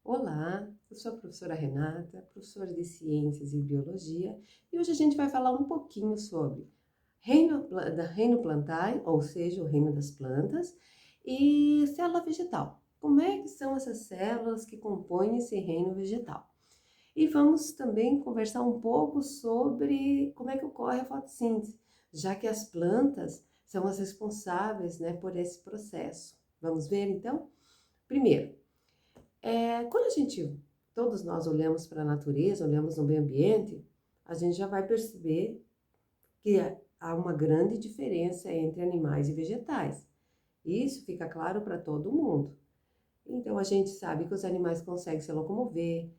Olá, eu sou a professora Renata, professora de Ciências e Biologia, e hoje a gente vai falar um pouquinho sobre reino plantar, ou seja, o reino das plantas, e célula vegetal. Como é que são essas células que compõem esse reino vegetal? E vamos também conversar um pouco sobre como é que ocorre a fotossíntese, já que as plantas são as responsáveis, né, por esse processo. Vamos ver então? Primeiro, quando todos nós olhamos para a natureza, olhamos no meio ambiente, a gente já vai perceber que há uma grande diferença entre animais e vegetais. Isso fica claro para todo mundo. Então a gente sabe que os animais conseguem se locomover,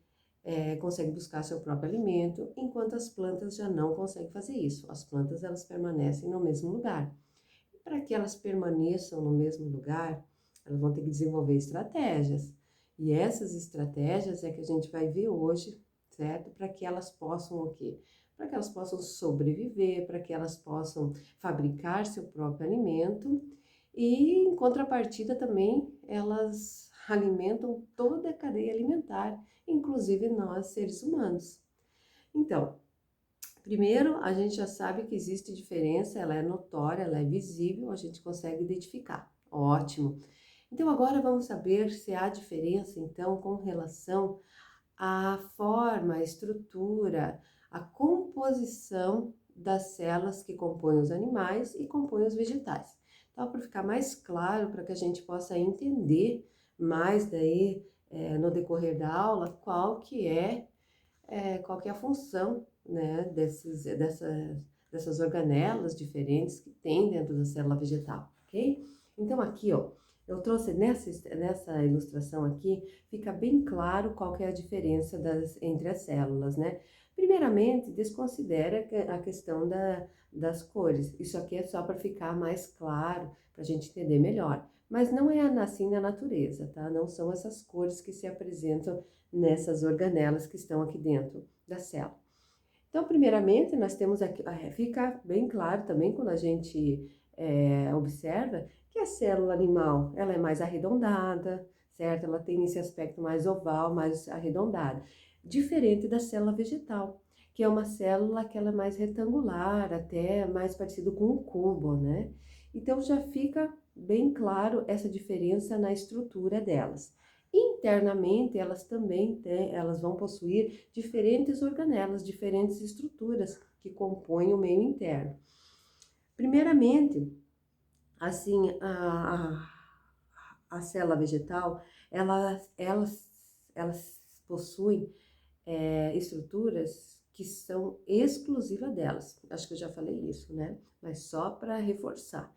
conseguem buscar seu próprio alimento, enquanto as plantas já não conseguem fazer isso. As plantas elas permanecem no mesmo lugar. E para que elas permaneçam no mesmo lugar, elas vão ter que desenvolver estratégias. E essas estratégias é que a gente vai ver hoje, certo? Para que elas possam o quê? Para que elas possam sobreviver, para que elas possam fabricar seu próprio alimento e, em contrapartida, também elas alimentam toda a cadeia alimentar, inclusive nós, seres humanos. Então, primeiro, a gente já sabe que existe diferença, ela é notória, ela é visível, a gente consegue identificar. Ótimo. Então, agora vamos saber se há diferença, então, com relação à forma, à estrutura, à composição das células que compõem os animais e compõem os vegetais. Então, para ficar mais claro, para que a gente possa entender mais daí, no decorrer da aula, qual que é a função, né, dessas organelas diferentes que tem dentro da célula vegetal, ok? Então aqui, ó, eu trouxe nessa ilustração aqui, fica bem claro qual que é a diferença entre as células, né? Primeiramente, desconsidera a questão das cores. Isso aqui é só para ficar mais claro, para a gente entender melhor. Mas não é assim na natureza, tá? Não são essas cores que se apresentam nessas organelas que estão aqui dentro da célula. Então, primeiramente, nós temos aqui, fica bem claro também quando a gente observa que a célula animal, ela é mais arredondada, certo? Ela tem esse aspecto mais oval, mais arredondado, diferente da célula vegetal, que é uma célula que ela é mais retangular, até mais parecido com um cubo, né? Então, já fica bem claro essa diferença na estrutura delas. Internamente, elas vão possuir diferentes organelas, diferentes estruturas que compõem o meio interno. Primeiramente, assim, a célula vegetal, elas possuem estruturas que são exclusivas delas. Acho que eu já falei isso, né? Mas só para reforçar.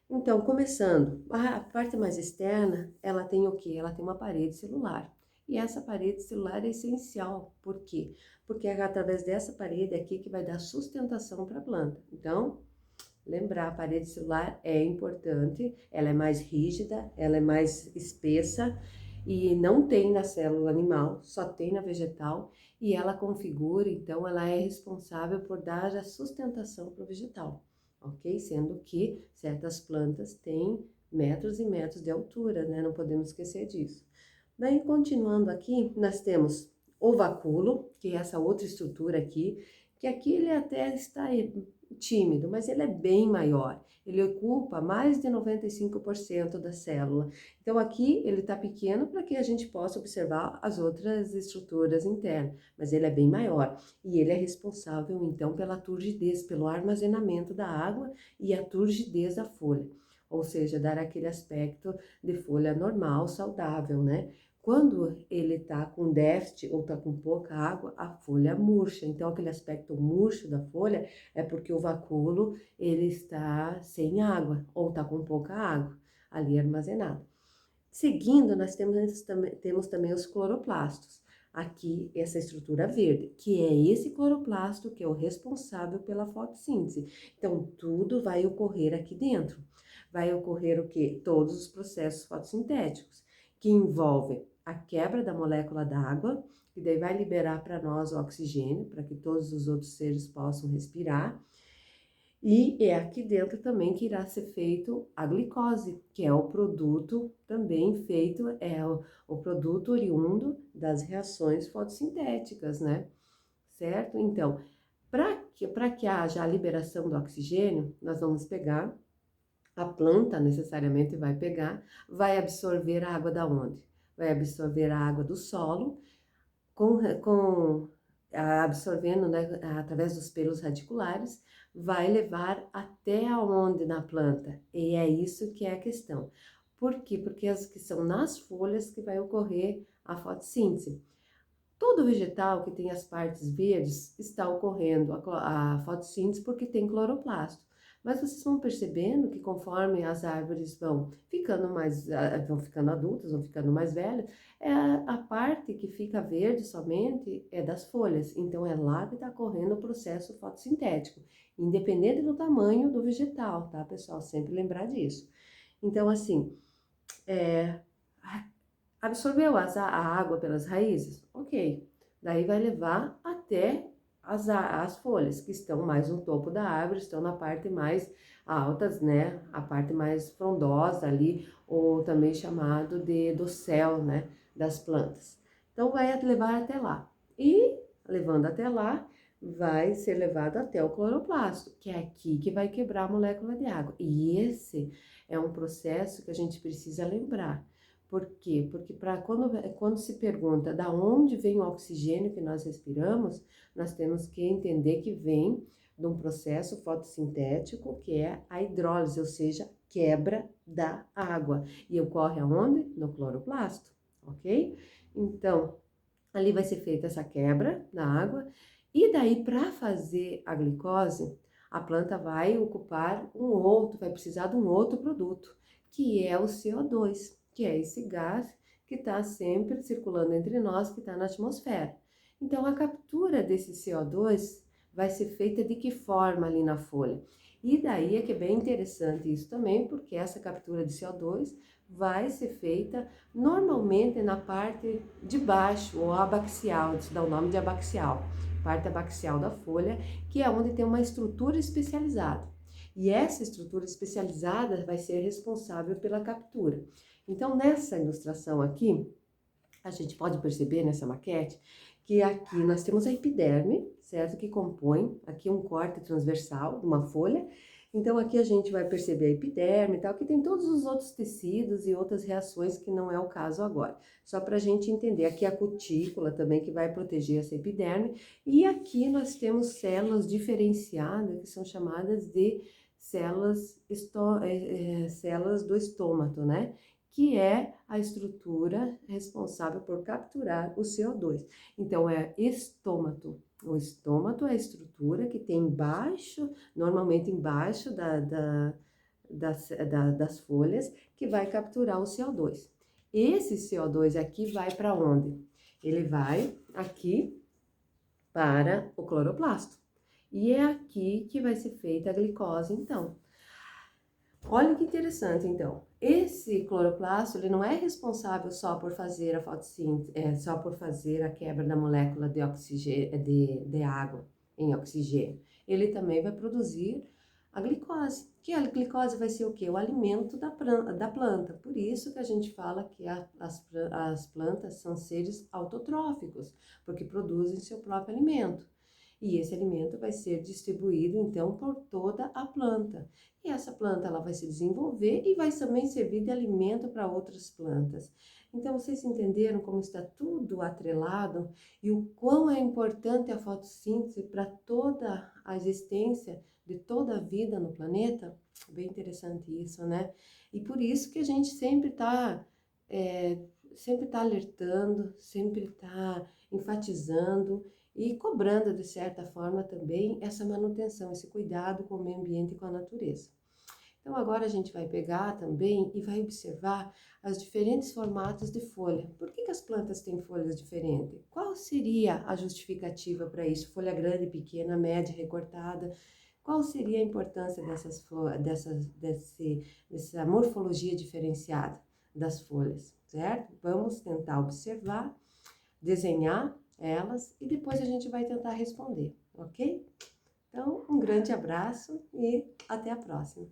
Então, começando, a parte mais externa, ela tem o quê? Ela tem uma parede celular. E essa parede celular é essencial. Por quê? Porque é através dessa parede aqui que vai dar sustentação para a planta. Então, lembrar, a parede celular é importante, ela é mais rígida, ela é mais espessa e não tem na célula animal, só tem na vegetal e ela configura, então ela é responsável por dar a sustentação para o vegetal, ok? Sendo que certas plantas têm metros e metros de altura, né? Não podemos esquecer disso. Daí, continuando aqui, nós temos o vacúolo, que é essa outra estrutura aqui, que aqui ele até está tímido, mas ele é bem maior. Ele ocupa mais de 95% da célula. Então aqui ele está pequeno para que a gente possa observar as outras estruturas internas, mas ele é bem maior. E ele é responsável então pela turgidez, pelo armazenamento da água e a turgidez da folha. Ou seja, dar aquele aspecto de folha normal, saudável, né? Quando ele está com déficit ou está com pouca água, a folha murcha. Então, aquele aspecto murcho da folha é porque o vacúolo ele está sem água ou está com pouca água ali armazenada. Seguindo, nós temos também os cloroplastos. Aqui, essa estrutura verde, que é esse cloroplasto que é o responsável pela fotossíntese. Então, tudo vai ocorrer aqui dentro. Vai ocorrer o quê? Todos os processos fotossintéticos, que envolvem a quebra da molécula d'água, que daí vai liberar para nós o oxigênio, para que todos os outros seres possam respirar. E é aqui dentro também que irá ser feito a glicose, que é o produto também feito, o produto oriundo das reações fotossintéticas, né? Certo? Então, para que haja a liberação do oxigênio, nós vamos pegar, a planta necessariamente vai absorver a água da onde? Vai absorver a água do solo, absorvendo, né, através dos pelos radiculares, vai levar até aonde na planta? E é isso que é a questão. Por quê? Porque as que são nas folhas que vai ocorrer a fotossíntese. Todo vegetal que tem as partes verdes está ocorrendo a fotossíntese porque tem cloroplasto. Mas vocês vão percebendo que conforme as árvores vão ficando adultas, vão ficando mais velhas, a parte que fica verde somente é das folhas. Então é lá que está ocorrendo o processo fotossintético, independente do tamanho do vegetal, tá, pessoal? Sempre lembrar disso. Então, assim, é, absorveu a água pelas raízes? Ok. Daí vai levar até as folhas, que estão mais no topo da árvore, estão na parte mais altas, né? A parte mais frondosa ali, ou também chamado de dossel, né? Das plantas. Então, vai levar até lá. E, levando até lá, vai ser levado até o cloroplasto, que é aqui que vai quebrar a molécula de água. E esse é um processo que a gente precisa lembrar. Por quê? Porque quando se pergunta da onde vem o oxigênio que nós respiramos, nós temos que entender que vem de um processo fotossintético que é a hidrólise, ou seja, quebra da água. E ocorre aonde? No cloroplasto, ok? Então, ali vai ser feita essa quebra da água, e daí para fazer a glicose, a planta vai vai precisar de um outro produto, que é o CO2, que é esse gás que está sempre circulando entre nós, que está na atmosfera. Então, a captura desse CO2 vai ser feita de que forma ali na folha? E daí é que é bem interessante isso também, porque essa captura de CO2 vai ser feita normalmente na parte de baixo, ou abaxial, isso dá o nome de abaxial, parte abaxial da folha, que é onde tem uma estrutura especializada. E essa estrutura especializada vai ser responsável pela captura. Então, nessa ilustração aqui, a gente pode perceber nessa maquete que aqui nós temos a epiderme, certo? Que compõe aqui um corte transversal de uma folha. Então, aqui a gente vai perceber a epiderme e tal, que tem todos os outros tecidos e outras reações que não é o caso agora. Só para a gente entender, aqui a cutícula também que vai proteger essa epiderme. E aqui nós temos células diferenciadas, que são chamadas de células do estômato, né? Que é a estrutura responsável por capturar o CO2. Então, é estômato. O estômato é a estrutura que tem embaixo, normalmente embaixo das folhas, que vai capturar o CO2. Esse CO2 aqui vai para onde? Ele vai aqui para o cloroplasto. E é aqui que vai ser feita a glicose, então. Olha que interessante, então. Esse cloroplasto, ele não é responsável só por fazer a fotossíntese, só por fazer a quebra da molécula de oxigênio, de água em oxigênio. Ele também vai produzir a glicose, que a glicose vai ser o quê? O alimento da planta. Por isso que a gente fala que as plantas são seres autotróficos, porque produzem seu próprio alimento. E esse alimento vai ser distribuído, então, por toda a planta. E essa planta, ela vai se desenvolver e vai também servir de alimento para outras plantas. Então, vocês entenderam como está tudo atrelado e o quão é importante a fotossíntese para toda a existência de toda a vida no planeta? Bem interessante isso, né? E por isso que a gente sempre tá alertando, sempre está enfatizando e cobrando, de certa forma, também essa manutenção, esse cuidado com o meio ambiente e com a natureza. Então, agora a gente vai pegar também e vai observar os diferentes formatos de folha. Por que as plantas têm folhas diferentes? Qual seria a justificativa para isso? Folha grande, pequena, média, recortada? Qual seria a importância dessa morfologia diferenciada das folhas, certo? Vamos tentar observar, desenhar elas e depois a gente vai tentar responder, ok? Então, um grande abraço e até a próxima.